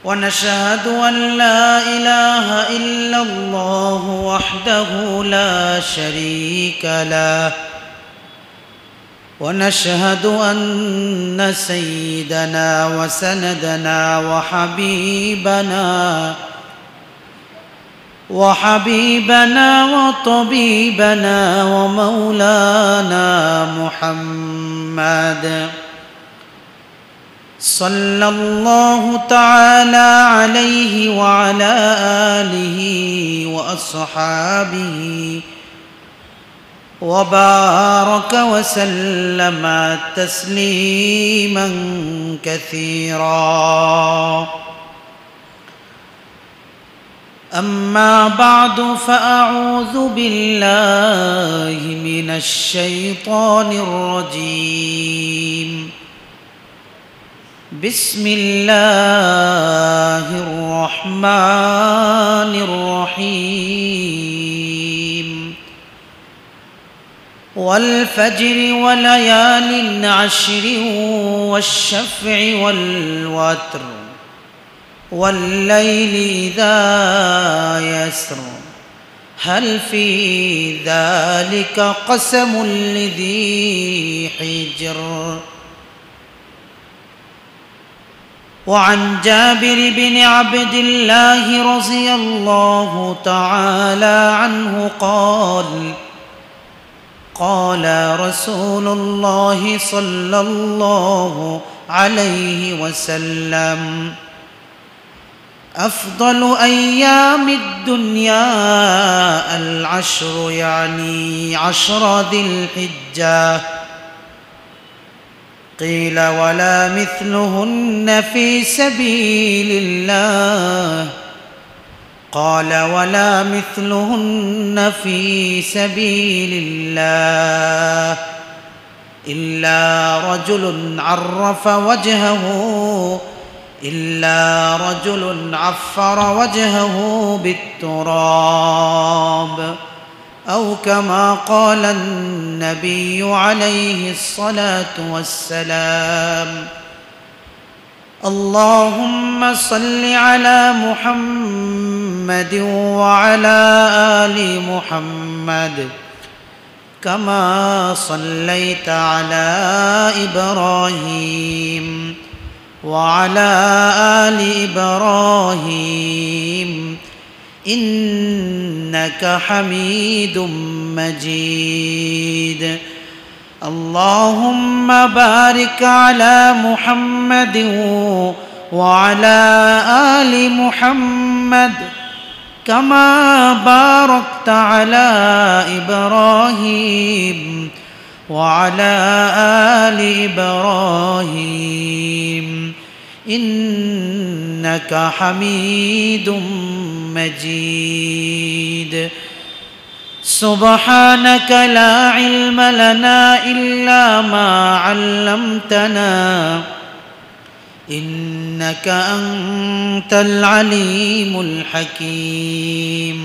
ونشهد أن لا إله إلا الله وحده لا شريك له ونشهد أن سيدنا وسندنا وحبيبنا وطبيبنا ومولانا محمد صلى الله تعالى عليه وعلى آله وأصحابه وبارك وسلم تسليما كثيرا. أما بعد فأعوذ بالله من الشيطان الرجيم. بسم الله الرحمن الرحيم. والفجر وليال عشر والشفع والوتر والليل إذا يسر هل في ذلك قسم لذي حجر. وعن جابر بن عبد الله رضي الله تعالى عنه قال رسول الله صلى الله عليه وسلم: أفضل أيام الدنيا العشر، يعني 10 ذي الحجة. قيل: ولا مثلهن في سبيل الله؟ قال: ولا مثلهن في سبيل الله إلا رجل عفر وجهه بالتراب، أو كما قال النبي عليه الصلاة والسلام. اللهم صل على محمد وعلى آل محمد كما صليت على إبراهيم وعلى آل إبراهيم إنك حميد مجيد. اللهم بارك على محمد وعلى آل محمد كما باركت على إبراهيم وعلى آل إبراهيم إنك حميد مجيد. سبحانك لا علم لنا إلا ما علمتنا إنك أنت العليم الحكيم.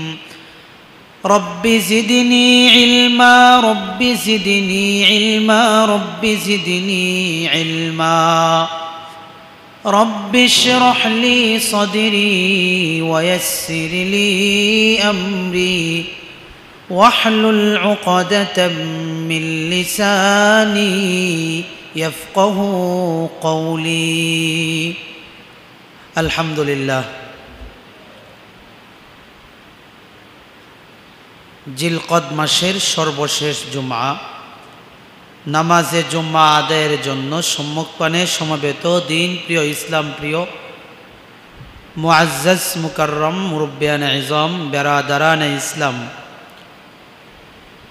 رب زدني علما رب زدني علما رب زدني علما. رب اشرح لي صدري ويسر لي أمري واحلل عقدة من لساني يفقه قولي. الحمد لله. জিলকদ মাসের সর্বশেষ জুমআ, নামাজে জুম্মা আদায়ের জন্য সম্মুখপানে সমবেত দিন প্রিয় ইসলাম প্রিয় মুআজ্জাজ মুকাররম মুরব্বিয়ান ইজম বেরাদারান ইসলাম,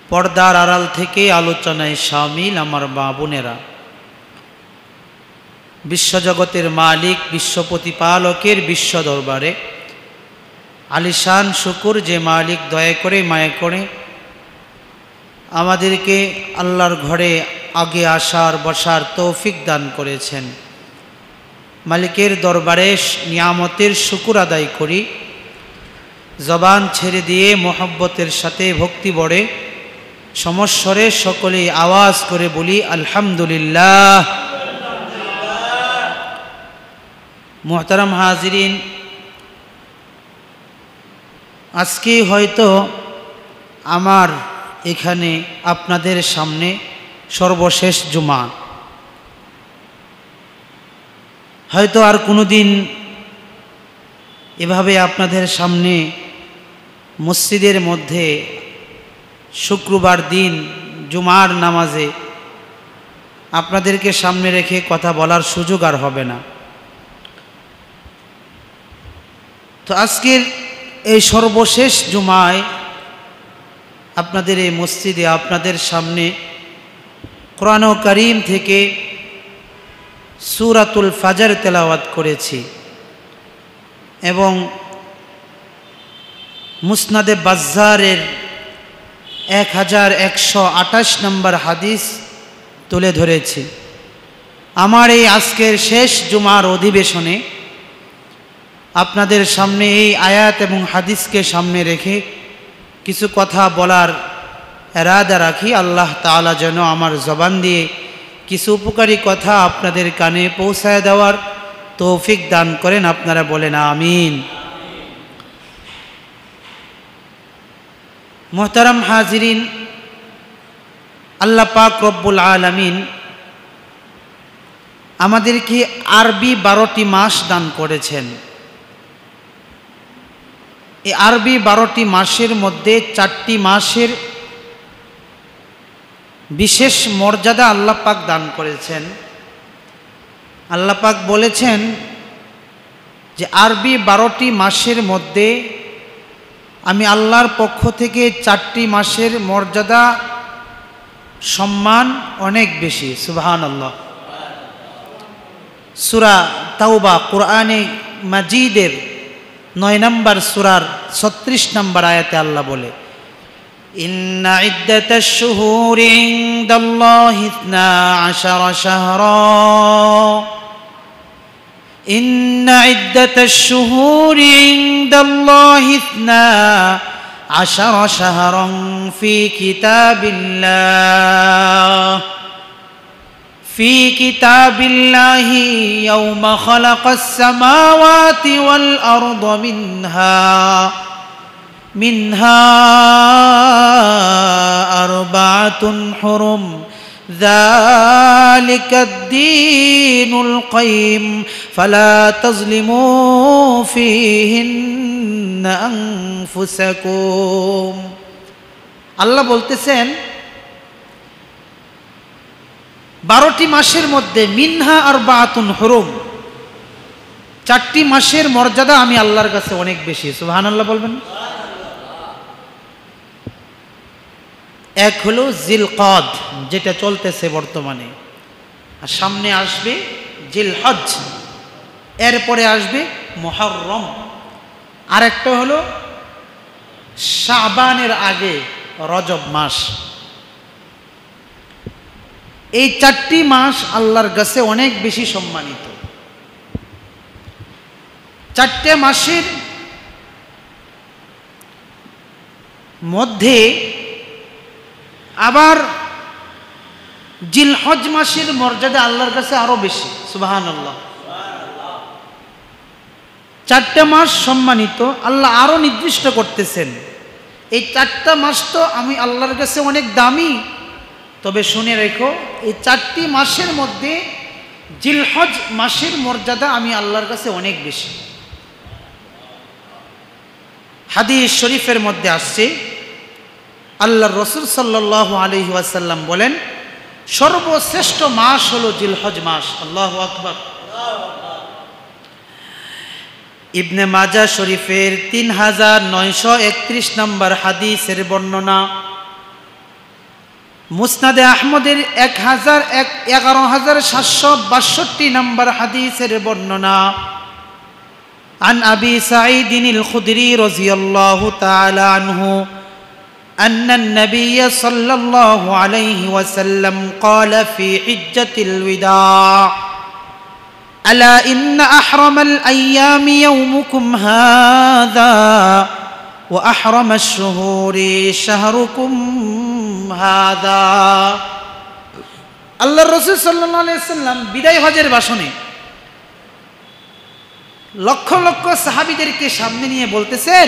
পর্দার আড়াল থেকে আলোচনায় শামিল আমার মা বোনেরা, বিশ্বজগতের মালিক বিশ্ব প্রতিপালকের বিশ্ব দরবারে আলিশান শুকুর যে মালিক দয়া করে মায়া করে আমাদেরকে আল্লাহর ঘরে আগে আসার বসার তৌফিক দান করেছেন। মালিকের দরবারে নিয়ামতের শুকুর আদায় করি, জবান ছেড়ে দিয়ে মোহব্বতের সাথে ভক্তি ভরে সমস্বরে সকলেই আওয়াজ করে বলি আলহামদুলিল্লাহ। মুহতারাম হাজিরিন, আজকে হয়তো আমার এখানে আপনাদের সামনে সর্বশেষ জুমা। হয়তো আর কোনো দিন এভাবে আপনাদের সামনে মসজিদের মধ্যে শুক্রবার দিন জুমার নামাজে আপনাদেরকে সামনে রেখে কথা বলার সুযোগ আর হবে না। তো আজকের এই সর্বশেষ জুমায় আপনাদের এই মসজিদে আপনাদের সামনে কোরআন কারীম থেকে সূরাতুল ফাজর তেলাওয়াত করেছি এবং মুসনাদে বাজ্জারের 1128 নম্বর হাদিস তুলে ধরেছি। আমার এই আজকের শেষ জুমার অধিবেশনে আপনাদের সামনে এই আয়াত এবং হাদিসকে সামনে রেখে কিছু কথা বলার ইরাদা রাখি। আল্লাহ তাআলা যেন আমার জবান দিয়ে কিছু উপকারী কথা আপনাদের কানে পৌঁছায় দেওয়ার তৌফিক দান করেন। আপনারা বলেন আমিন। মুহতারাম হাজিরিন, আল্লাহ পাক রব্বুল আলামিন আমাদেরকে আরবি 12টি মাস দান করেছেন। এই আরবি 12টি মাসের মধ্যে 4টি মাসের বিশেষ মর্যাদা আল্লাহ পাক দান করেছেন। আল্লাহ পাক বলেছেন যে আরবি 12টি মাসের মধ্যে আমি আল্লাহর পক্ষ থেকে 4টি মাসের মর্যাদা সম্মান অনেক বেশি। সুবহানাল্লাহ। সূরা তাওবা কোরআনে মাজিদের 9 নম্বর সূরার 36 নম্বর আয়াতে আল্লাহ বলে, ইন্না ইদ্দাতাশ শুহুরি ইনদাল্লাহি 12 শাহরা ইন্না ইদ্দাতাশ শুহুরি ইনদাল্লাহি 12 শাহরান ফি কিতাবিল্লাহ في كتاب الله يوم خلق السماوات والأرض منها 4 حرم ذلك الدين القيم فلا تظلموا فيهن أنفسكم। আল্লাহ বলতেছেন 12টি মাসের মধ্যে মিনহা 4 হুরুম, 4টি মাসের মর্যাদা আমি আল্লাহর কাছে অনেক বেশি। সুবহানাল্লাহ বলবেন। এক হলো জিলকদ, যেটা চলতেছে বর্তমানে, আর সামনে আসবে জিলহজ, এরপরে আসবে মুহররম, আর একটা হলো শাবানের আগে রজব মাস। এই 4টি মাস আল্লাহর কাছে অনেক বেশি সম্মানিত। 4টে মাসের মধ্যে আবার জিলহজ মাসের মর্যাদা আল্লাহর কাছে আরো বেশি। সুবহানাল্লাহ। 4টে মাস সম্মানিত, আল্লাহ আরো নির্দিষ্ট করতেছেন এই 4টা মাস তো আমি আল্লাহর কাছে অনেক দামি। তবে শুনে রেখো, এই 4টি মাসের মধ্যে জিলহজ মাসের মর্যাদা আমি আল্লাহর কাছে অনেক বেশি। হাদিস শরীফের মধ্যে আসছে, আল্লাহর রাসূল সাল্লাল্লাহু আলাইহি ওয়াসাল্লাম বলেন, সর্বশ্রেষ্ঠ মাস হলো জিলহজ মাস। আল্লাহু আকবার। ইবনে মাজাহ শরীফের 3931 নম্বর হাদিসের বর্ণনা, মুসনাদে আহমদের 11762 নম্বর হাদিসের বর্ণনা, আন আবি সাঈদিনিল খুদরি রাদিয়াল্লাহু তাআলা আনহু أن النبي صلى الله عليه وسلم قال في حجة الوداع ألا إن أحرم الأيام يومكم هذا وأحرم الشهور شهركم هذا। আল্লাহর রাসূল সাল্লাল্লাহু আলাইহি ওয়াসাল্লাম বিদায় হজের ভাষণে লক্ষ লক্ষ সাহাবীদেরকে সামনে নিয়ে বলতেছেন,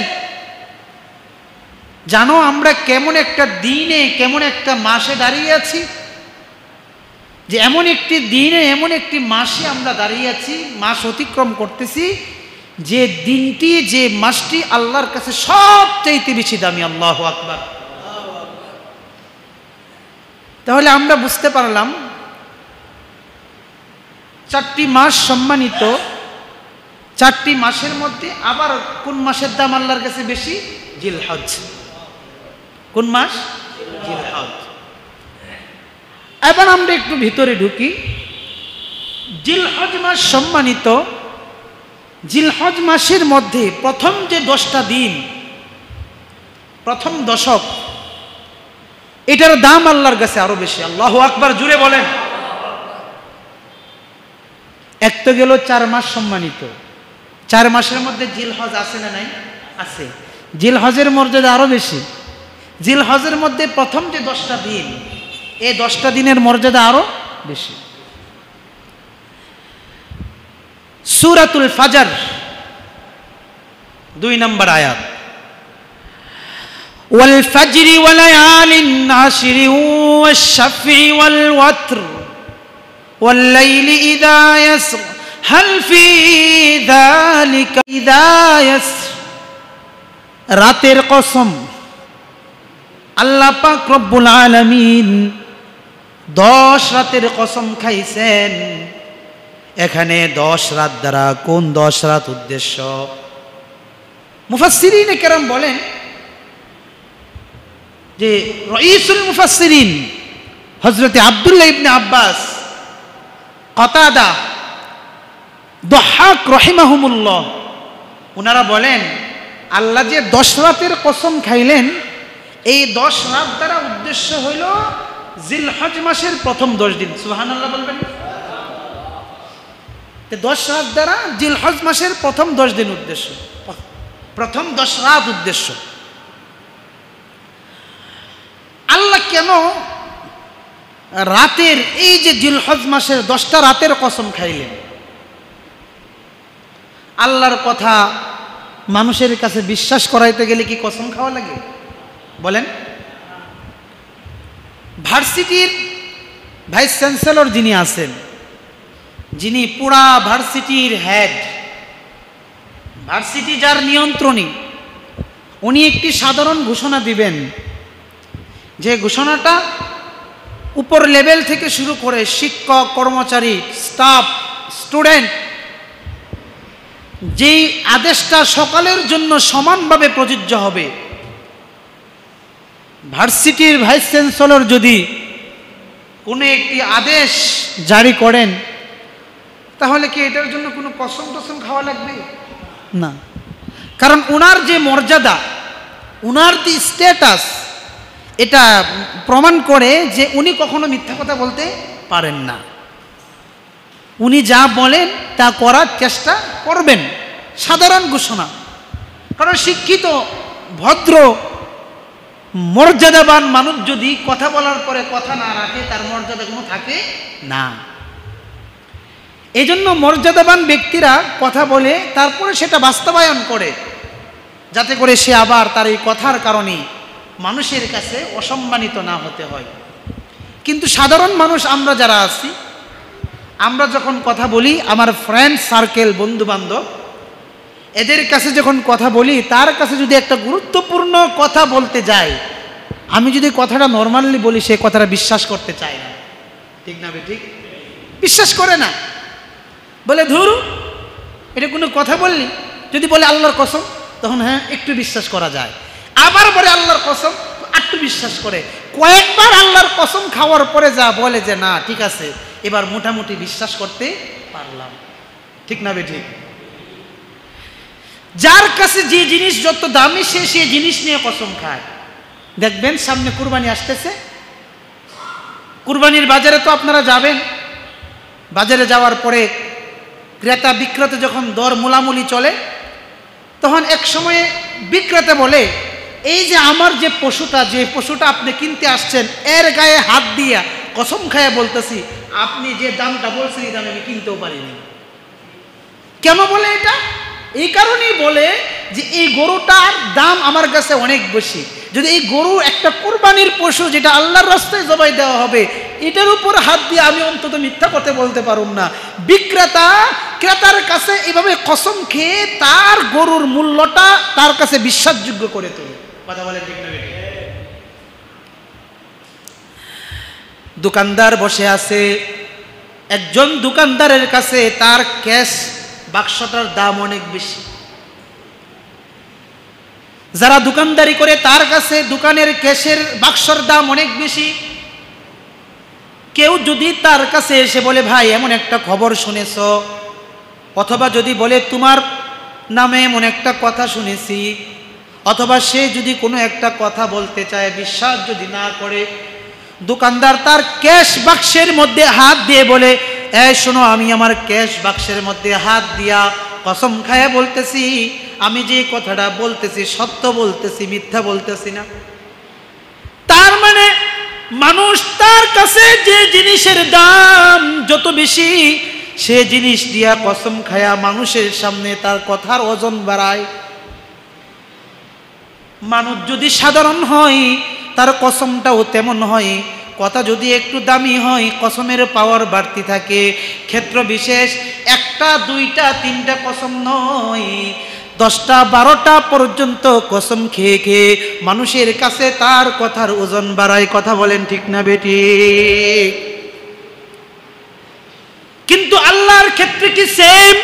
জানো আমরা কেমন একটা দিনে, কেমন একটা মাসে দাঁড়িয়ে আছি, যে এমন একটি দিনে, এমন একটি মাসে আমরা দাঁড়িয়ে আছি, মাস অতিক্রম করতেছি, যে দিনটি, যে মাসটি আল্লাহর কাছে সবচাইতে বেশি দামি। আল্লাহু আকবার। তাহলে আমরা বুঝতে পারলাম 4টি মাস সম্মানিত, 4টি মাসের মধ্যে আবার কোন মাসের দাম আল্লাহর কাছে বেশি? জিলহজ। কোন মাস? জিলহজ। এবার আমরা একটু ভিতরে ঢুকি। জিলহজ মাস সম্মানিত, জিলহজ মাসের মধ্যে প্রথম যে 10টা দিন, প্রথম দশক, এটার দাম আল্লাহর কাছে আরো বেশি। আল্লাহু আকবার, জুড়ে বলেন। এক তো গেল 4 মাস সম্মানিত, 4 মাসের মধ্যে জিলহজ আছে না নাই? আছে। জিলহজের মর্যাদা আরো বেশি। জিলহজের মধ্যে প্রথম যে 10টা দিন, এই 10টা দিনের মর্যাদা আরো বেশি। সূরাতুল ফাজর 2 নম্বর আয়াত, ওয়াল ফাজরি ওয়া লায়ালিন আশরি ওয়াশ শাফঈ ওয়াল ওয়াতর ওয়াল লাইলি ইযা ইয়াসর হাল ফি যালিকা ইযা ইয়াসর। রাতের কসম, আল্লাহ পাক রব্বুল আলামিন 10 রাতের কসম খাইছেন। এখানে 10 রাত দ্বারা কোন 10 রাত উদ্দেশ্য? মুফাসসিরিনে কেরাম বলেন যে রাইসুল মুফাসসিরিন হযরত আব্দুল্লাহ ইবনে আব্বাস, কাতাদা, দহাক রাহিমাহুমুল্লাহ, ওনারা বলেন আল্লাহ যে 10 রাতের কসম খাইলেন, এই 10 রাত দ্বারা উদ্দেশ্য হইল জিলহজ মাসের প্রথম 10 দিন। সুবহানাল্লাহ বলবেন। 10 রাত দ্বারা জিলহজ মাসের প্রথম 10 দিন উদ্দেশ্য, প্রথম 10 রাত উদ্দেশ্য। আল্লাহ কেন রাতের, এই যে জিলহজ মাসের 10টা রাতের কসম খাইলেন? আল্লাহর কথা মানুষের কাছে বিশ্বাস করাইতে গেলে কি কসম খাওয়া লাগে? বলেন। ভার্সিটির ভাইস চ্যান্সেলর যিনি আছেন, যিনি পুরা ভার্সিটির হেড, ভার্সিটি যার নিয়ন্ত্রণী, উনি একটি সাধারণ ঘোষণা দিবেন, যে ঘোষণাটা উপর লেভেল থেকে শুরু করে শিক্ষক, কর্মচারী, স্টাফ, স্টুডেন্ট, যেই আদেশটা সকলের জন্য সমানভাবে প্রযোজ্য হবে, ভার্সিটির ভাইস চ্যান্সেলর যদি কোনো একটি আদেশ জারি করেন, তাহলে কি এটার জন্য কোনো কসম টসম খাওয়া লাগবে? না। কারণ উনার যে মর্যাদা, উনার যে স্ট্যাটাস, এটা প্রমাণ করে যে উনি কখনো মিথ্যা কথা বলতে পারেন না। উনি যা বলেন তা করার চেষ্টা করবেন। সাধারণ ঘোষণা। কারণ শিক্ষিত, ভদ্র, মর্যাদাবান মানুষ যদি কথা বলার পরে কথা না রাখে, তার মর্যাদা কোনো থাকে না। এই জন্য মর্যাদাবান ব্যক্তিরা কথা বলে তারপরে সেটা বাস্তবায়ন করে, যাতে করে সে আবার তার এই কথার কারণে মানুষের কাছে অসম্মানিত না হতে হয়। কিন্তু সাধারণ মানুষ আমরা যারা আছি, আমরা যখন কথা বলি, আমার ফ্রেন্ড সার্কেল, বন্ধু বান্ধব, এদের কাছে যখন কথা বলি, তার কাছে যদি একটা গুরুত্বপূর্ণ কথা বলতে যাই, আমি যদি কথাটা নর্মালি বলি, সে কথাটা বিশ্বাস করতে চায় না। ঠিক না বে? ঠিক। বিশ্বাস করে না, বলে ধুরু, এটা কোনো কথা বললি? যদি বলে আল্লাহর কসম, তখন হ্যাঁ একটু বিশ্বাস করা যায়। আবার বলে আল্লাহর কসম, একটু বিশ্বাস করে। কয়েকবার আল্লাহর কসম খাওয়ার পরে যা বলে যে না ঠিক আছে, এবার মোটামুটি বিশ্বাস করতে পারলাম। ঠিক না বে? ঠিক। যার কাছে যে জিনিস যত দামি, সে সেই জিনিস নিয়ে কসম খায়। দেখবেন সামনে কুরবানি আসতেছে, কুরবানির বাজারে তো আপনারা যাবেন। বাজারে যাওয়ার পরে ক্রেতা বিক্রেতা যখন দর মোলামুলি চলে, তখন এক সময়ে বিক্রেতা বলে, এই যে আমার যে পশুটা আপনি কিনতে আসছেন, এর গায়ে হাত দিয়া কসম খায়া বলতেছি, আপনি যে দামটা বলছেন এই দামে আমি কিনতেও পারিনি। কেন বলে এটা? এই কারণেই বলে যে এই গরুটার দাম আমার কাছে অনেক বেশি। যদি এই গরু একটা কোরবানির পশু যেটা আল্লাহর রাস্তায় জবাই দেওয়া হবে, এটার উপর হাত দিয়ে আমি অন্তত মিথ্যা কথা বলতে পারুম না। বিক্রেতা ক্রেতার কাছে এইভাবে কসম খেয়ে তার গরুর মূল্যটা তার কাছে বিশ্বাসযোগ্য করে তোলে। কথা বলেন ঠিক না বেঠিক? দোকানদার বসে আছে, একজন দোকানদারের কাছে তার ক্যাশ বাক্সটার দাম অনেক বেশি। যারা দোকানদারি করে তার কাছে দোকানের ক্যাশের বাক্সর দাম অনেক বেশি। কেউ যদি তার কাছে এসে বলে ভাই এমন একটা খবর শুনেছ, অথবা যদি বলে তোমার নামে এমন একটা কথা শুনেছি, অথবা সে যদি কোনো একটা কথা বলতে চায়, বিশ্বাস যদি না করে, দোকানদার তার ক্যাশ বাক্সের মধ্যে হাত দিয়ে বলে এই শোনো, আমি আমার ক্যাশ বাক্সের মধ্যে হাত দিয়া কসম খায়া বলতেছি, আমি যে কথাটা বলতেছি সত্য বলতেছি, মিথ্যা বলতেছি না। তার মানে মানুষ তার কাছে যে জিনিসের দাম যত বেশি, সে জিনিস দিয়া কসম খায়া মানুষের সামনে তার কথার ওজন বাড়ায়। মানুষ যদি সাধারণ হয় তার কসমটাও তেমন হয়, কথা যদি একটু দামি হয় কসমের পাওয়ার বাড়তি থাকে। ক্ষেত্র বিশেষ একটা দুইটা তিনটা কসম নয়, 10টা 12টা পর্যন্ত কসম খেয়ে খেয়ে মানুষের কাছে তার কথার ওজন বাড়ায়। কথা বলেন ঠিক না বেঠিক? কিন্তু আল্লাহর ক্ষেত্রে কি সেম?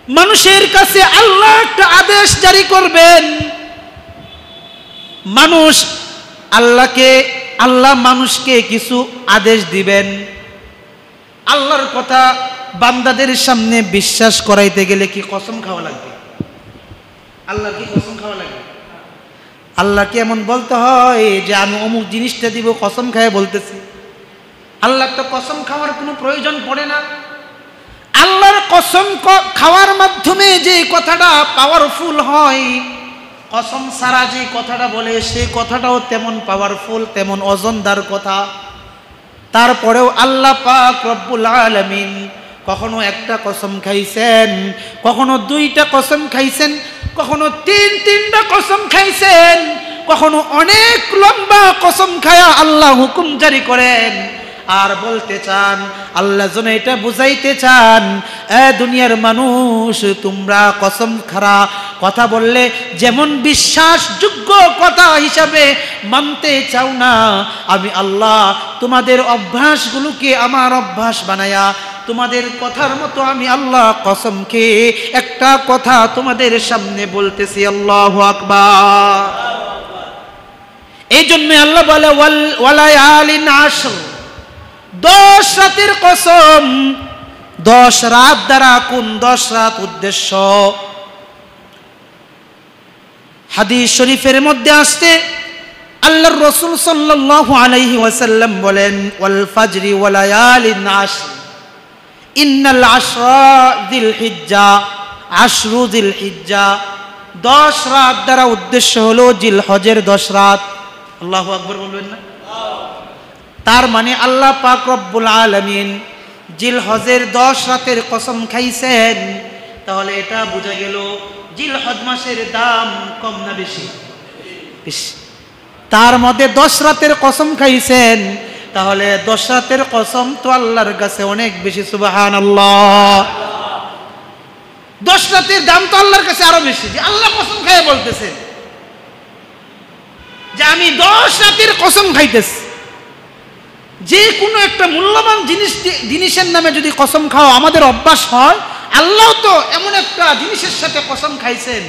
মানুষের কাছে আল্লাহ একটা আদেশ জারি করবেন, আল্লাহ মানুষকে কিছু আদেশ দিবেন। আল্লাহর কথা বান্দাদের সামনে বিশ্বাস করাইতে গেলে কি কসম খাওয়া লাগবে? আল্লাহর কি কসম খাওয়া লাগবে? আল্লাহকে এমন বলতে হয় যে আমি অমুক জিনিসটা দিব, কসম খায় বলতেছি। আল্লাহর তো কসম খাওয়ার কোনো প্রয়োজন পড়ে না। আল্লাহর কসম খাওয়ার মাধ্যমে যে কথাটা পাওয়ারফুল হয়, কসম ছাড়া যে কথাটা বলে সেই কথাটাও তেমন পাওয়ারফুল, তেমন ওজনদার কথা। তারপরেও আল্লাহ পাক রব্বুল আলামিন কখনো একটা কসম খাইছেন, কখনো 2টা কসম খাইছেন, কখনো 3টা কসম খাইছেন, কখনো অনেক লম্বা কসম খায়া আল্লাহ হুকুম জারি করেন। আর বলতে চান, আল্লাহ যেন এটা বুঝাইতে চান, দুনিয়ার মানুষ তোমরা কসম খারা কথা বললে যেমন বিশ্বাসযোগ্য কথা হিসাবে মানতে চাও না, আমি আল্লাহ তোমাদের অভ্যাসগুলোকে আমার অভ্যাস বানায়া তোমাদের কথার মতো আমি আল্লাহ কসম খেয়ে একটা কথা তোমাদের সামনে বলতেছি। আল্লাহু আকবার। এই জন্য আল্লাহ বলে ওয়ালায়ালিন আশর, 10 রাতের কসম। 10 রাত দ্বারা কোন 10 রাত উদ্দেশ্য? হাদিস শরীফের মধ্যে আসছে আল্লাহর রাসূল সাল্লাল্লাহু আলাইহি ওয়াসাল্লাম বলেন ওয়াল ফাজরি ওয়ালায়ালিন আশর ইন্নাল আশরা যিলহিজ্জা, আশরু যিলহিজ্জা। 10 রাত দ্বারা উদ্দেশ্য হলো জিলহজের 10 রাত। আল্লাহু আকবার বলবেন না? তার মানে আল্লাহ পাক রব্বুল আলামিন জিলহজের 10 রাতের কসম খাইছেন। তাহলে এটা বোঝা গেল জিলহজ মাসের দাম কম না বেশি? বেশি। তার মধ্যে 10 রাতের কসম খাইছেন, তাহলে 10 রাতের কসম তো আল্লাহর কাছে অনেক বেশি। সুবহানাল্লাহ। 10 রাতের দাম তো আল্লাহর কাছে আরো বেশি। যে আল্লাহ কসম খাইয়ে বলতেছেন যে আমি 10 রাতের কসম খাইতেছি। যে কোনো একটা মূল্যবান জিনিসের নামে যদি কসম খাওয়া আমাদের অভ্যাস হয়, আল্লাহ তো এমন একটা জিনিসের সাথে কসম খাইছেন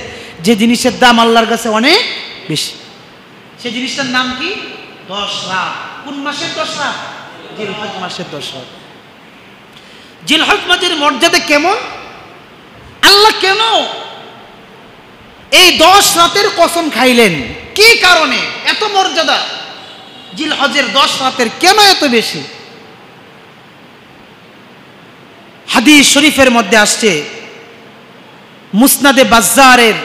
যে জিনিসের দাম আল্লাহর কাছে অনেক বেশি। সেই জিনিসটার নাম কি? 10 রাত। কোন মাসের 10 রাত? জিলহজ মাসের 10 রাত। জিলহজ মাসের মর্যাদা কেমন? আল্লাহ কেন এই 10 রাতের কসম খাইলেন? কি কারণে এত মর্যাদা? জিলহজের 10 রাতের কেন এত বেশি? হাদিস শরীফের মধ্যে আসছে, মুসনাদে বাজ্জারের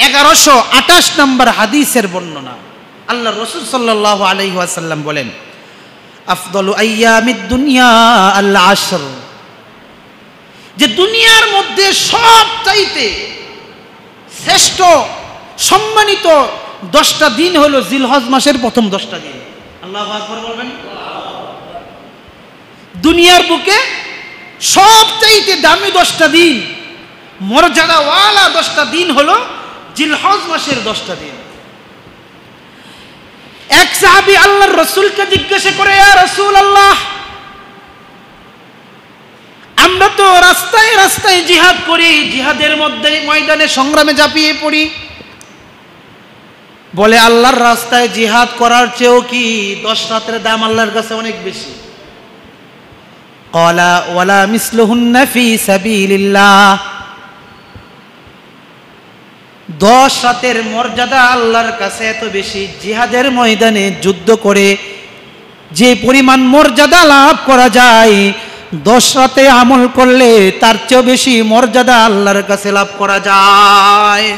1128 নম্বর হাদিসের বর্ণনা। আল্লাহ রাসূল সাল্লাল্লাহু আলাইহি ওয়াসাল্লাম বলেন আফদলু আইয়ামিদ দুনিয়া আল আশর যে দুনিয়ার মধ্যে সবচাইতে শ্রেষ্ঠ সম্মানিত 10টা দিন হলো জিলহজ মাসের প্রথম 10টা দিন। আল্লাহু আকবার বলবেন। দুনিয়ার বুকে সবচাইতে দামি 10টা দিন, মর্যাদাওয়ালা 10টা দিন হলো জিলহজ মাসের 10টা দিন। এক সাহাবী আল্লাহর রাসূলকে জিজ্ঞাসা করে, ইয়া রাসূলুল্লাহ, আমরা তো রাস্তায় রাস্তায় জিহাদ করি, জিহাদের মধ্যে ময়দানে সংগ্রামে ঝাঁপিয়ে পড়ি, বলে আল্লাহর রাস্তায় জিহাদ করার চেয়েও কি 10 রাতের দাম আল্লাহর কাছে অনেক বেশি? ক্বালা ওয়ালা মিসলুহুন্না ফি সাবিলিল্লাহ। 10 রাতের মর্যাদা আল্লাহর কাছে এত বেশি, জিহাদের ময়দানে যুদ্ধ করে যে পরিমাণ মর্যাদা লাভ করা যায়, 10 রাতে আমল করলে তার চেয়েও বেশি মর্যাদা আল্লাহর কাছে লাভ করা যায়।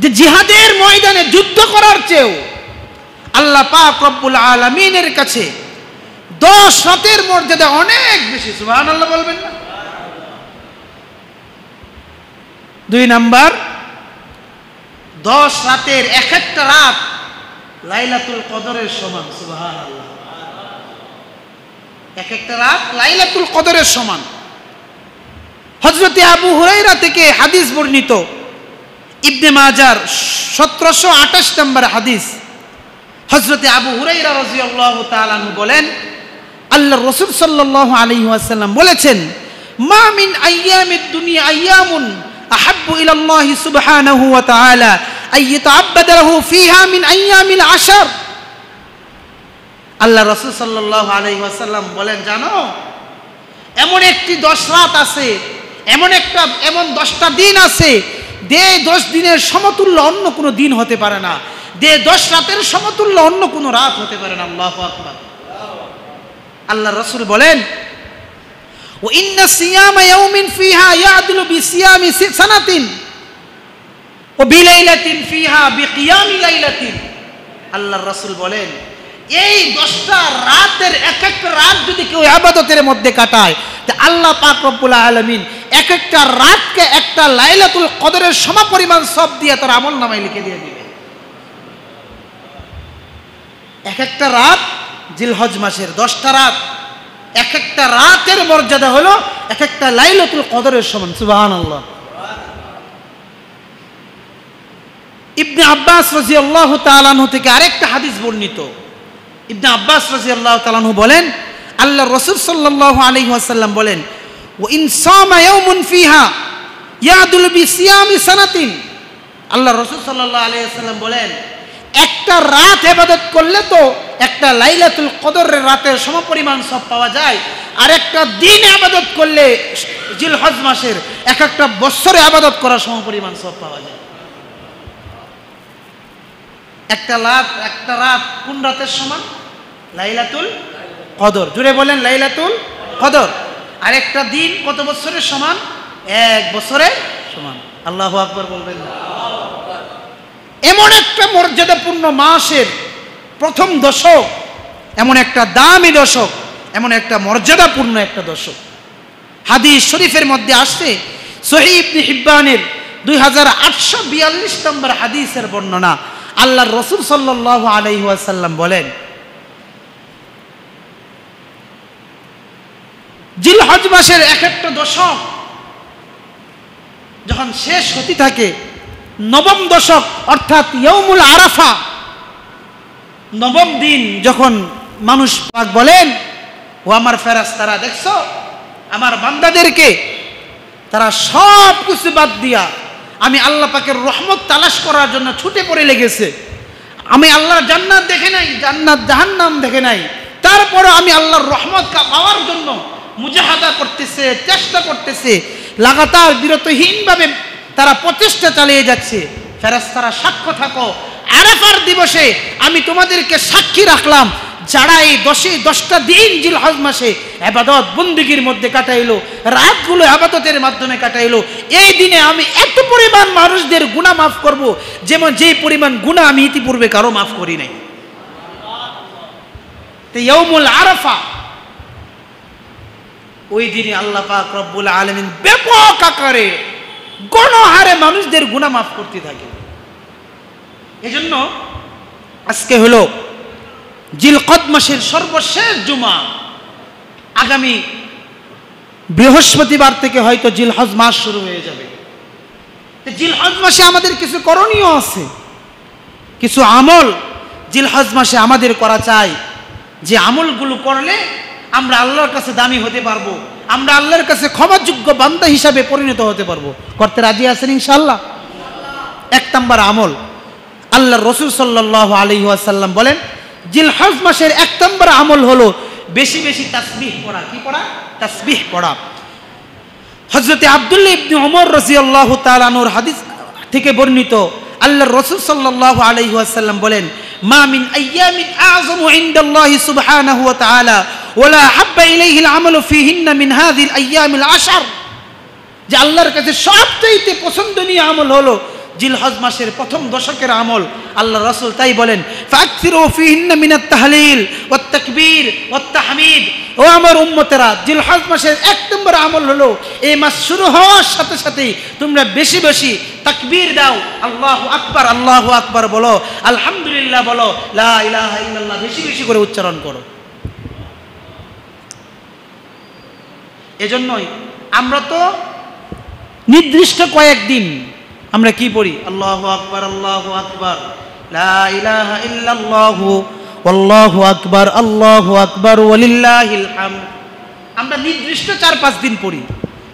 যে জিহাদের ময়দানে যুদ্ধ করার চেয়েও আল্লাহ পাক রব্বুল আলামিনের কাছে 10 রাতের মর্যাদা অনেক বেশি। সুবহানাল্লাহ বলবেন না? 2 নাম্বার, 10 রাতের এক একটা রাত লাইলাতুল কদরের সমান। সুবহানাল্লাহ। এক একটা রাত লাইলাতুল কদরের সমান। হযরতে আবু হুরায়রা থেকে হাদিস বর্ণিত, ইবনে মাজার 1728 নম্বর হাদিস। হযরতে আবু হুরায়রা রাদিয়াল্লাহু তাআলা আনহু বলেন, আল্লাহর রাসূল সাল্লাল্লাহু আলাইহি ওয়াসাল্লাম বলেছেন, মা মিন আইয়ামিদ দুনিয়া আইয়ামুন আহাব্বু ইলাল্লাহি সুবহানাহু ওয়া তাআলা আইয়াতাআব্বাদা লাহু ফিহা মিন আইয়ামিল আশর। আল্লাহ রাসূল সাল্লাল্লাহু আলাইহি ওয়াসাল্লাম বলেন, জানো এমন একটি 10 রাত আছে, এমন 10টা দিন আছে, যে 10 দিনের সমতুল্য অন্য কোনো দিন হতে পারে না, যে 10 রাতের সমতুল্য অন্য কোনো রাত হতে পারে না। আল্লাহু আকবার। আল্লাহ রাসূল বলেন, ওয়া ইন্না সিয়ামা ইয়াউমিন ফিহা ইয়াদিলু বিসিয়ামি সানাতিন ওয়া বিলাইলাতিন ফিহা বিকিয়ামি লাইলাতিন। আল্লাহর রাসূল বলেন, এই 10টা রাতের এক একটা রাত যদি কেউ ইবাদতের মধ্যে কাটায়, তা আল্লাহ পাক রব্বুল আলামিন এক একটা রাতকে একটা লাইলাতুল কদরের সমপরিমাণ সওয়াব দিয়ে তার আমলনামায় লিখে দিয়ে দিবে। এক একটা রাত জিলহজ মাসের 10টা রাত, এক একটা রাতের মর্যাদা হলো এক একটা লাইলাতুল কদরের সমান। সুবহানাল্লাহ। ইবনে আব্বাস রাদিয়াল্লাহু তাআলা আনহু থেকে আরেকটা হাদিস বর্ণিত। ইবনে আব্বাস রাদিয়াল্লাহু তাআলা আনহু বলেন, আল্লাহর রাসূল সাল্লাল্লাহু আলাইহি ওয়াসাল্লাম বলেন, ওয়া ইন সামা ইয়াউমুন ফিহা ইয়াদুল বিসিয়ামি সানাতিন। আল্লাহর রাসূল সাল্লাল্লাহু আলাইহি ওয়াসাল্লাম বলেন, একটা রাত ইবাদত করলে তো একটা লাইলাতুল কদরের রাতের সমপরিমাণ সওয়াব পাওয়া যায়, আর একটা দিন ইবাদত করলে জিলহজ মাসের এক একটা বছরে ইবাদত করার সমপরিমাণ সওয়াব পাওয়া যায়। একটা রাত কোন রাতের সমান? লাইলাতুল কদর। জুড়ে বলেন, লাইলাতুল কদর। আর একটা দিন কত বছরের সমান? 1 বছরের সমান। আল্লাহু আকবার বলবেন না? এমন একটা মর্যাদাপূর্ণ মাসের প্রথম দশক, এমন একটা দামি দশক, এমন একটা মর্যাদাপূর্ণ একটা দশক। হাদিস শরীফের মধ্যে আসছে, সহিহ ইবনে হিব্বানের 2842 নম্বর হাদিসের বর্ণনা। আল্লাহর রাসূল সাল্লাল্লাহু আলাইহি ওয়াসাল্লাম বলেন, জিলহজ মাসের এক একটা দশক যখন শেষ হতে থাকে, 9ম দশক অর্থাৎ ইয়াউমুল আরাফা, 9ম দিন যখন মানুষ পাক বলেন, ও আমার ফেরেশতারা, দেখছো আমার বান্দাদেরকে, তারা সব কিছু বাদ দিয়া আমি আল্লাহ পাকের রহমত তালাশ করার জন্য ছুটে পড়ে লেগেছে। আমি আল্লাহর জান্নাত দেখে নাই, জান্নাত জাহান্নাম দেখে নাই, তারপরও আমি আল্লাহর রহমত পাওয়ার জন্য মুজাহাদা করতেছে, চেষ্টা করতেছে, লাগাতার বিরতহীনভাবে তারা প্রচেষ্টা চালিয়ে যাচ্ছে। ফেরেশতারা সাক্ষ্য থাকো, আরাফার দিবসে আমি তোমাদেরকে সাক্ষী রাখলাম, যারা এই 10টা দিন জিলহজ মাসে ইবাদত বন্দেগীর মধ্যে কাটাইলো, রাতগুলো ইবাদতের মাধ্যমে কাটাইলো, এই দিনে আমি এত পরিমাণ মানুষদের গুনাহ মাফ করব, যেমন যে পরিমাণ গুনাহ আমি ইতিপূর্বে কারো মাফ করি নাই। তো ইয়াউমুল আরাফা ওই দিনে আল্লাহ পাক রব্বুল আলামিন ব্যাপক আকারে গণহারে মানুষদের গুনাহ মাফ করতে থাকে। এজন্য আজকে হলো জিলকদ মাসের সর্বশেষ জুমা, আগামী বৃহস্পতিবার থেকে হয়তো জিলহজ মাস শুরু হয়ে যাবে। জিলহজ মাসে আমাদের কিছু করণীয় আছে, কিছু আমল জিলহজ মাসে আমাদের করা চাই, যে আমলগুলো করলে আমরা আল্লাহর কাছে দামি হতে পারবো, আমরা আল্লাহর কাছে ক্ষমাযোগ্য বান্দা হিসাবে পরিণত হতে পারবো। করতে রাজি আছেন ইনশাআল্লাহ? এক নম্বর আমল, আল্লাহর রাসূল সাল্লাল্লাহু আলাইহি ওয়াসাল্লাম বলেন জিলহজ মাসের এক নম্বর আমল হলো বেশি বেশি তাসবিহ পড়া। কি পড়া? তাসবিহ পড়া। হযরত আব্দুল্লাহ ইবনে ওমর রাদিয়াল্লাহু তাআলা আনহুর হাদিস থেকে বর্ণিত, আল্লাহর রাসূল সাল্লাল্লাহু আলাইহি ওয়াসাল্লাম বলেন মা মিন আইয়ামিন আযমু ইনদাল্লাহি সুবহানাহু ওয়া তাআলা ওয়ালা হাব্বা ইলাইহিল আমালু ফীহিন্না মিন হাযিহিল আইয়ামিল আশর, যে আল্লাহর কাছে সবচেয়ে পছন্দনীয় আমল হলো জিলহজ মাসের প্রথম দশকের আমল। আল্লাহ রাসূল তাই বলেন ফাকসিরু ফীহিন্না মিনাত তাহলিল ওয়াত তাকবীর ওয়াত তাহমিদ। ও আমার উম্মতেরা, জিলহজ মাসের এক নম্বর আমল হলো এই মাস শুরু হওয়ার সাথে সাথেই তোমরা বেশি বেশি তাকবীর দাও, আল্লাহু আকবার বলো, আলহামদুলিল্লাহ বলো, লা ইলাহা ইল্লাল্লাহ বেশি বেশি করে উচ্চারণ করো। এজন্যই আমরা তো নির্দিষ্ট কয়েকদিন আমরা কি পড়ি? আল্লাহু আকবার লা ইলাহা ইল্লাল্লাহু আল্লাহু আকবার ওয়ালিল্লাহিল হামদ। আমরা নির্দিষ্ট 4-5 দিন পড়ি,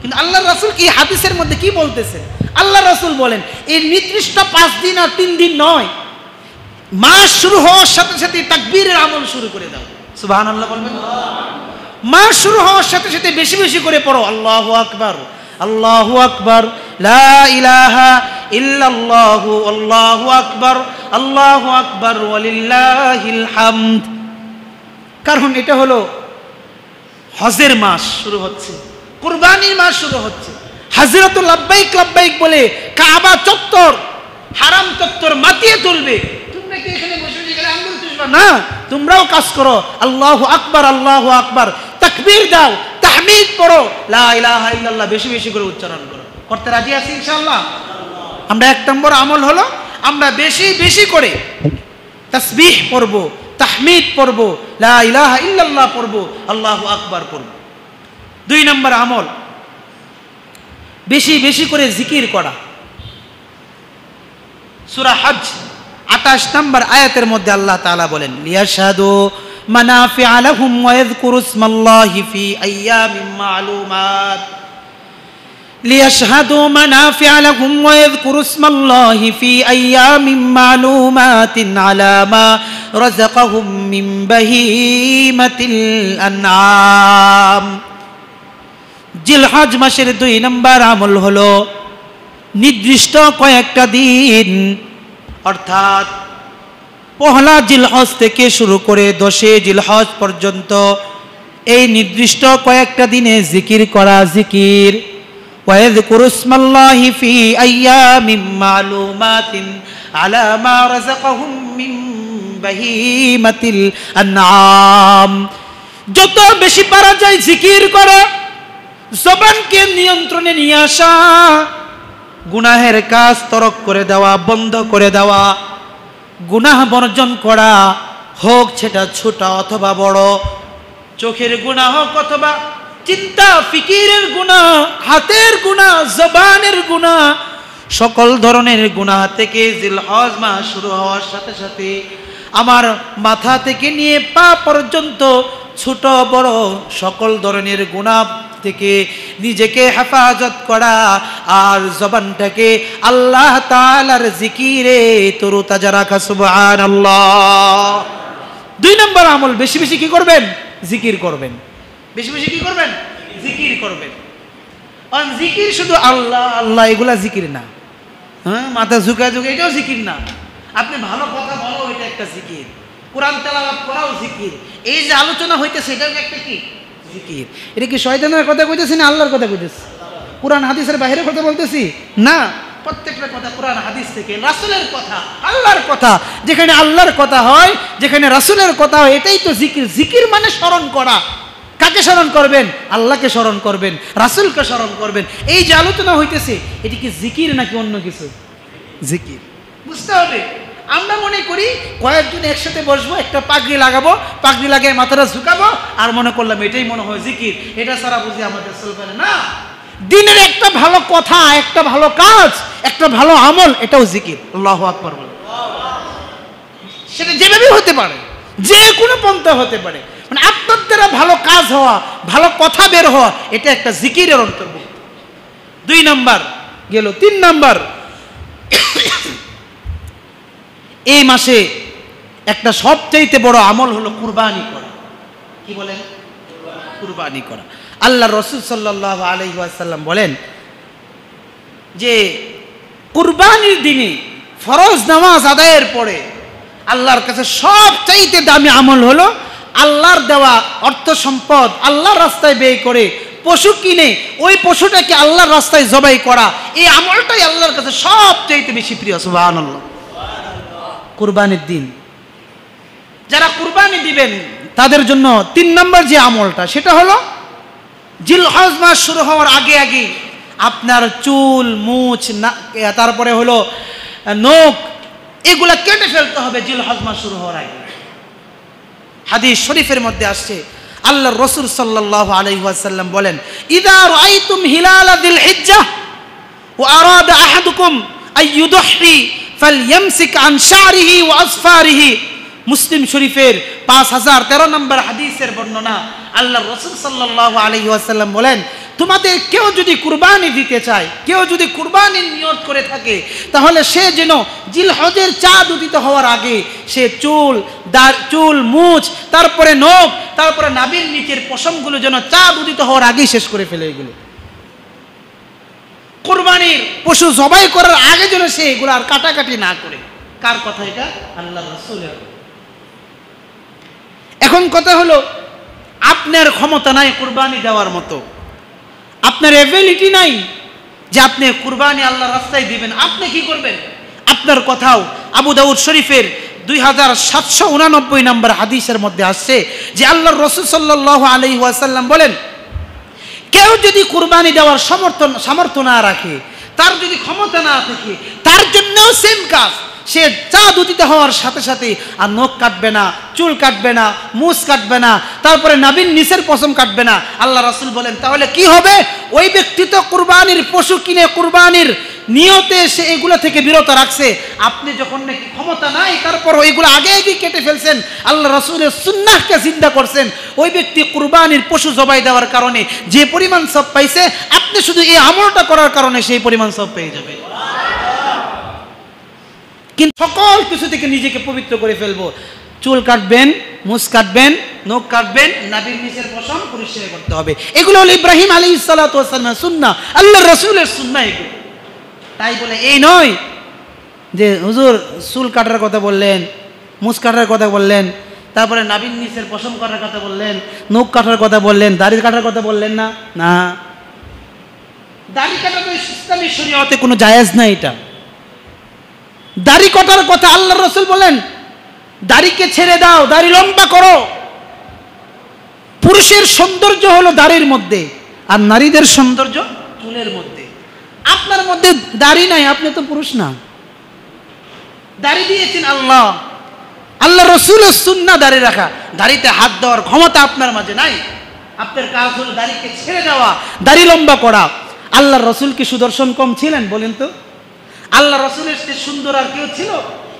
কিন্তু আল্লাহর রাসূল কি হাদিসের মধ্যে কি বলতেছেন? আল্লাহর রাসূল বলেন এই নির্দিষ্ট 5 দিন আর 3 দিন নয়, মাস শুরু হওয়ার সাথে সাথে তাকবীরের আমল শুরু করে দাও। সুবহানাল্লাহ বলবেন। মাস শুরু হওয়ার সাথে সাথে বেশি বেশি করে পড়ো আল্লাহু আকবার লা ইলাহা ইল্লাল্লাহু আল্লাহু আকবার ওয়ালিল্লাহিল হামদ। কারণ এটা হলো হজের মাস শুরু হচ্ছে, কুরবানির মাস শুরু হচ্ছে। হাজরাতুল লাব্বাইক লাব্বাইক বলে কাবা চত্বর, হারাম চত্বর মাতিয়ে তুলবে। তোমরা কি এখানে বসে গেলে আঙ্গুল তুলবে না, তোমরাও কাজ করো আল্লাহু আকবার, তাকবীর দাও, তাহমিদ পড়ো, লা ইলাহা ইল্লাল্লাহ বেশি বেশি করে উচ্চারণ করো। করতে রাজি আছি ইনশাআল্লাহ? আমরা এক নম্বর আমল হলো আমরা বেশি বেশি করে তাসবিহ পড়ব, তাহমিদ পড়ব, লা ইলাহা ইল্লাল্লাহ পড়ব, আল্লাহু আকবার পড়ব। 2 নম্বর আমল বেশি বেশি করে জিকির করা। সূরা হজ 28 নম্বর আয়াতের মধ্যে আল্লাহ তাআলা বলেন লিয়াশহাদু মানাফিআ লাহুম ওয়া ইয়াযকুরু ইসমাল্লাহি ফি আইয়ামিন মা'লুমাত। লিয়াশহাদু মানাফিআ লাহুম ওয়া ইয়াযকুরু ইসমাল্লাহি ফি আইয়ামিন মা'লুমাতিন আলা মা রাযাকাহুম মিন বাহীমাতিল আনআম। জিলহজ মাসের 2 নম্বর আমল হলো নির্দিষ্ট কয়েকটা দিন, অর্থাৎ পহলা জিলহজ থেকে শুরু করে 10 জিলহজ পর্যন্ত এই নির্দিষ্ট কয়েকটা দিনে জিকির করা। জিকির ওয়াযকুরু ইসমাল্লাহি ফি আইয়ামিন মা'লুমাতিন আলা মা রাযাকাহুম মিন বাহীমাতিল আনআম। যত বেশি পারা যায় জিকির করা, জবানকে নিয়ন্ত্রণে নিয়ে আসা, গুনাহের কাজ তরক করে দেওয়া, বন্ধ করে দেওয়া, গুনাহ বর্জন করা, হোক সেটা ছোট অথবা বড়, চোখের গুনাহ হোক অথবা চিন্তা ফিকিরের গুনাহ, হাতের গুনাহ, জবানের গুনাহ, সকল ধরনের গুনাহ থেকে জিলহজ মাস শুরু হওয়ার সাথে সাথে আমার মাথা থেকে নিয়ে পা পর্যন্ত ছোট বড় সকল ধরনের গুনাহ থেকে নিজেকে হেফাজত করা আর জবানটাকে আল্লাহ তাআলার জিকিরে তরুতাজা রাখা। সুবহানাল্লাহ। 2 নম্বর আমল বেশি বেশি কি করবেন? জিকির করবেন। বেশি বেশি কি করবেন? জিকির করবেন। আর জিকির শুধু আল্লাহ আল্লাহ এগুলা জিকির না, হ্যাঁ মাথা ঝুঁকা ঝুঁকা এটাও জিকির না। আপনি ভালো কথা বলো, এটা একটা জিকির। কোরআন তেলাওয়াত করাও জিকির। এই যে আলোচনা হইতেছে এটাও একটা কি জিকির। এটা কি শয়তানের কথা কইতেছি না আল্লাহর কথা কইতেছি? কোরআন হাদিসের বাইরে কথা বলতেছি না, প্রত্যেকটা কথা কোরআন হাদিস থেকে, রাসূলের কথা, আল্লাহর কথা। যেখানে আল্লাহর কথা হয়, যেখানে রাসূলের কথা হয়, এটাই তো জিকির। জিকির মানে স্মরণ করা। কাকে স্মরণ করবেন? আল্লাহকে স্মরণ করবেন, রাসূলকে স্মরণ করবেন। এই যে আলোচনা হইতেছে, এটি কি জিকির নাকি অন্য কিছু? জিকির। বুঝতে হবে। আমরা মনে করি কয়েকজন একসাথে বসবো, একটা পাগড়ি লাগাবো, পাগড়ি লাগিয়ে মাথাটা ঝুঁকাবো, আর মনে করলাম এটাই মনে হয় জিকির। এটা সারা বুঝি আমাদের চলবে না। দিনের একটা ভালো কথা, একটা ভালো কাজ, একটা ভালো আমল, এটাও জিকির। আল্লাহু আকবার বলে। সেটা যেভাবে হতে পারে, যে কোনো পন্থা হতে পারে। মানে আপনার দ্বারা ভালো কাজ হওয়া, ভালো কথা বের হওয়া, এটা একটা জিকিরের অন্তর্ভুক্ত। 2 নাম্বার গেল। 3 নাম্বার, এই মাসে একটা সবচেয়ে বড় আমল হলো কুরবানি করা। কি বলেন? কুরবানি করা। আল্লাহ রাসূল সাল্লাল্লাহু আলাইহি ওয়াসাল্লাম বলেন যে কুরবানির দিনে ফরজ নামাজ আদায়ের পরে আল্লাহর কাছে সবচেয়ে দামি আমল হলো আল্লাহর দেওয়া অর্থ সম্পদ আল্লাহর রাস্তায় ব্যয় করে পশু কিনে ওই পশুটাকে আল্লাহর রাস্তায় জবাই করা। এই আমলটাই আল্লাহর কাছে সবচেয়ে বেশি প্রিয়। সুবহানাল্লাহ। কুরবানির দিন যারা কুরবানি দিবেন তাদের জন্য 3 নম্বর যে আমলটা, সেটা হলো জিলহজ মাস শুরু হওয়ার আগে আগে আপনার চুল, মুছ, তারপরে হলো নখ, এগুলা কেটে ফেলতে হবে জিলহজ মাস শুরু হওয়ার আগে। হাদিস শরীফের মধ্যে আসছে, আল্লাহর রাসূল সাল্লাল্লাহু আলাইহি ওয়াসাল্লাম বলেন, ইযা রাআইতুম হিলাল যিল হিজ্জাহ ওয়া আরাদা আহাদুকুম আইয়ুদহি ফালইয়ামসিক আন শা'রিহি ওয়া আসফারিহি। মুসলিম শরীফের 5013 নম্বর হাদিসের বর্ণনা। আল্লাহর রাসূল সাল্লাল্লাহু আলাইহি ওয়াসাল্লাম বলেন, তোমাদের কেউ যদি কুরবানি দিতে চায়, কেউ যদি কুরবানির নিয়ত করে থাকে, তাহলে সে যেন জিলহজের চাঁদ উদিত হওয়ার আগে সে চুল, মুছ, তারপরে নখ, তারপরে নাভির নিচের পশমগুলো যেন চাঁদ উদিত হওয়ার আগেই শেষ করে ফেলে। এগুলো কুরবানির পশু জবাই করার আগে যেন সে এগুলো আর কাটাকাটি না করে। কার কথা এটা? আল্লাহর রাসূলের। এখন কথা হলো, আপনার ক্ষমতা নাই কুরবানি দেওয়ার মতো, আপনার এবিলিটি নাই যে আপনি কুরবানি আল্লাহর রাস্তায় দিবেন। আপনি কি করবেন? আপনার কথাও আবু দাউদ শরীফের 2789 নম্বর হাদিসের মধ্যে আসছে যে আল্লাহর রাসূল সাল্লাল্লাহু আলাইহি ওয়াসাল্লাম বলেন, কেউ যদি কুরবানি দেওয়ার সামর্থ্য না রাখে, তার যদি ক্ষমতা না থাকে, তার জন্যও সেম কাজ। সে চাঁদ উদিত হওয়ার সাথে সাথে আর নখ কাটবে না, চুল কাটবে না, মুছ কাটবে না, তারপরে নাভির নিচের পশম কাটবে না। আল্লাহ রাসূল বলেন, তাহলে কি হবে? ওই ব্যক্তি তো কুরবানির পশু কিনে কুরবানির নিয়তে সে এগুলো থেকে বিরত রাখছে। আপনি যখন নাকি ক্ষমতা নাই, তারপর ওইগুলো আগে আগে কেটে ফেলছেন, আল্লাহ রাসূলের সুন্নাহকে জিন্দা করছেন, ওই ব্যক্তি কুরবানির পশু জবাই দেওয়ার কারণে যে পরিমাণ সওয়াব পাইছে, আপনি শুধু এই আমলটা করার কারণে সেই পরিমাণ সওয়াব পেয়ে যাবেন। কিন্তু সকল কিছু থেকে নিজেকে পবিত্র করে ফেলবো। চুল কাটবেন, মুছ কাটবেন, নখ কাটবেন, নাভির নিচের পশম পরিষ্কার করতে হবে। এগুলো হলো ইব্রাহিম আলাইহিস সালাতু ওয়াস সালামের সুন্নাহ, আল্লাহর রাসূলের সুন্নাহ এগুলো। তাই বলে এই নয় যে হুজুর চুল কাটার কথা বললেন, মুছ কাটার কথা বললেন, তারপরে নাভির নিচের পশম কাটার কথা বললেন, নখ কাটার কথা বললেন, দাড়ি কাটার কথা বললেন না। না, দাড়ি কাটা তো ইসলামী শরীয়তে কোনো জায়েজ নাই। এটা দাড়ি কাটার কথা আল্লাহর রাসূল বলেন, দাড়িকে ছেড়ে দাও, দাড়ি লম্বা করো। পুরুষের সৌন্দর্য হলো দাড়ির মধ্যে, আর নারীদের সৌন্দর্য চুলের মধ্যে। আপনার মধ্যে দাড়ি নাই, আপনি তো পুরুষ না। দাড়ি দিয়েছেন আল্লাহ, আল্লাহর রাসূলের সুন্নাহ দাড়ি রাখা। দাড়িতে হাত দেওয়ার ক্ষমতা আপনার মাঝে নাই। আপনার কাজ হলো দাড়িকে ছেড়ে দেওয়া, দাড়ি লম্বা করা। আল্লাহর রাসূল কি সুদর্শন কম ছিলেন বলেন তো? আল্লাহ রাসূলের চেয়ে সুন্দর আর কেউ ছিল?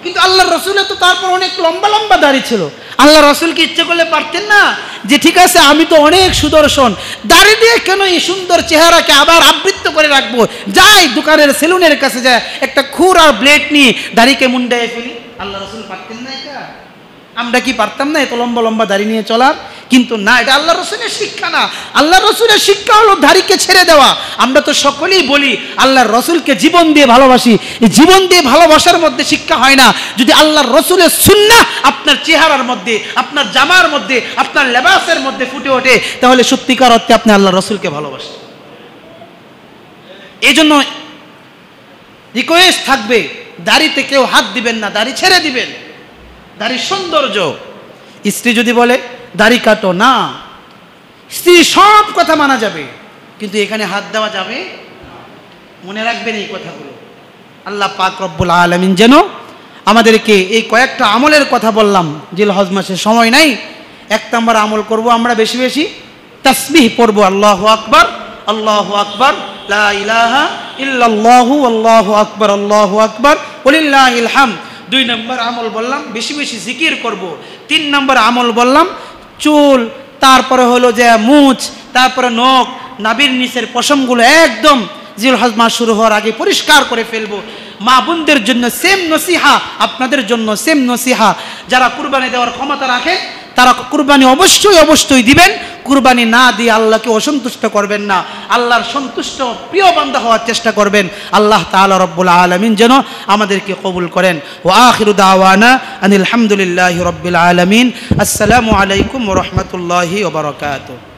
কিন্তু আল্লাহর রাসূলের তো তারপর অনেক লম্বা লম্বা দাড়ি ছিল। আল্লাহ রাসূল কি ইচ্ছে করলে পারতেন না যে ঠিক আছে আমি তো অনেক সুদর্শন, দাড়ি দিয়ে কেন এই সুন্দর চেহারাকে আবার আবৃত্ত করে রাখবো, যাই দোকানের সেলুনের কাছে যায় একটা খুর আর ব্লেড নিয়ে দাড়িকে মুন্ডায় ফেলি? আল্লাহ রাসূল পারতেন না এটা? আমরা কি পারতাম না এত লম্বা লম্বা দাড়ি নিয়ে চলার? কিন্তু না, এটা আল্লাহ রাসূলের শিক্ষা না। আল্লাহ রাসূলের শিক্ষা হলো দাড়িকে ছেড়ে দেওয়া। আমরা তো সকলেই বলি আল্লাহর রাসূলকে জীবন দিয়ে ভালোবাসি। এই জীবন দিয়ে ভালোবাসার মধ্যে শিক্ষা হয় না যদি আল্লাহর রাসূলের সুন্নাহ আপনার চেহারার মধ্যে, আপনার জামার মধ্যে, আপনার লেবাসের মধ্যে ফুটে ওঠে, তাহলে সত্যিকার অর্থে আপনি আল্লাহর রাসূলকে ভালোবাসেন। এই জন্য রিকোয়েস্ট থাকবে, দাড়িতে কেউ হাত দিবেন না, দাড়ি ছেড়ে দিবেন। দাড়ির সৌন্দর্য। স্ত্রী যদি বলে দাড়ি কাটো, না, স্ত্রী সব কথা মানা যাবে, কিন্তু এখানে হাত দেওয়া যাবে। মনে রাখবেন এই কথাগুলো। আল্লাহ পাক রব্বুল আলামিন যেন আমাদেরকে এই কয়েকটা আমলের কথা বললাম, জিলহজ মাসের সময় নাই, 1 নম্বর আমল করব আমরা বেশি বেশি তাসবিহ পড়ব, আল্লাহু আকবার আল্লাহু আকবার লা ইলাহা ইল্লাল্লাহু আল্লাহু আকবার ওয়ালিল্লাহিল হামদ। 2 নম্বর আমল বললাম বেশি বেশি জিকির করব। 3 নম্বর আমল বললাম চুল, তারপরে হলো যে মুছ, তারপরে নখ, নাভির নিচের পশমগুলো একদম জিলহজ মাস শুরু হওয়ার আগে পরিষ্কার করে ফেলবো। মা বোনদের জন্য সেম নসিহা, আপনাদের জন্য সেম নসিহা। যারা কুরবানি দেওয়ার ক্ষমতা রাখেন তারা কুরবানি অবশ্যই দিবেন। কুরবানি না দিয়ে আল্লাহকে অসন্তুষ্ট করবেন না, আল্লাহর সন্তুষ্ট প্রিয় বান্দা হওয়ার চেষ্টা করবেন। আল্লাহ তাআলা রব্বুল আলামিন যেন আমাদেরকে কবুল করেন। ওয়া আখিরু দাওয়ানা আনিল হামদুলিল্লাহি রাব্বিল আলামিন। আসসালামু আলাইকুম ওয়া রাহমাতুল্লাহি ওয়া বারাকাতুহু।